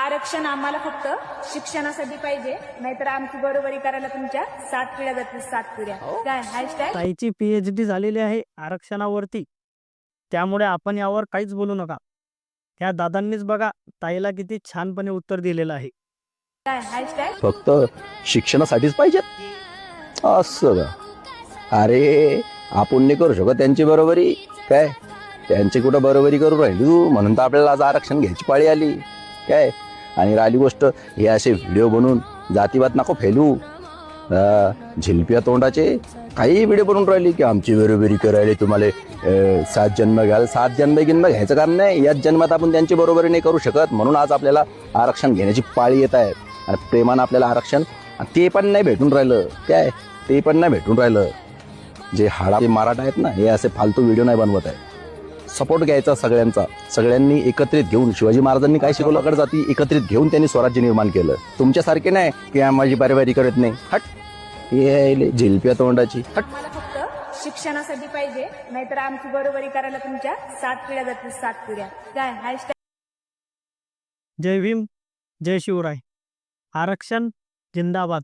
आरक्षण आम्हाला फक्त शिक्षणासाठी पाहिजे, नाहीतर आमची बरोबरी करायला तुमच्या 7 पिढ्या जातील, 7 पिढ्या. काय हॅशटॅग ताईची PhD झालेली आहे आरक्षणावरती, त्यामुळे आपण यावर काहीच बोलू नका. त्या दादांनीच बघा ताईला किती छानपणे उत्तर दिलेलं आहे. काय हॅशटॅग फक्त शिक्षणासाठीच पाहिजेत असं का? अरे आपण नाही करू शकत त्यांची बरोबरी, काय त्यांची कुठं बरोबरी करू राहिली म्हणून तर आपल्याला आज आरक्षण घ्यायची पाळी आली काय. आणि राहिली गोष्ट, हे असे व्हिडिओ बनवून जातीवाद नको फैलू. झिलप्या तोंडाचे काही व्हिडिओ बनवून राहिली की आमची बरोबरी करायला तुम्हाला 7 जन्म घ्याल. 7 जन्म गिन्म घ्यायचं कारण नाही, याच जन्मात आपण त्यांची बरोबरी नाही करू शकत, म्हणून आज आपल्याला आरक्षण घेण्याची पाळी येत आहे. आणि प्रेमानं आपल्याला आरक्षण ते पण नाही भेटून राहिलं काय, ते पण नाही भेटून राहिलं. जे हाडा ते मराठा आहेत ना, हे असे फालतू व्हिडिओ नाही बनवत आहे. सपोर्ट घ्यायचा सगळ्यांचा, सगळ्यांनी एकत्रित घेऊन. शिवाजी महाराजांनी काय शिकवलं, कडे जाती एकत्रित घेऊन त्यांनी स्वराज्य निर्माण केलं. तुमच्यासारखे नाही की माझी बारी करत नाही. हट, हे झिलप्या तोंडाची हट. आम्हाला फक्त शिक्षणासाठी पाहिजे, नाहीतर आमची बरोबरी करायला तुमच्या 7 पिढ्या जातील, 7 पिढ्या. काय हॅशटॅग जय भीम, जय शिवराय. आरक्षण जिंदाबाद.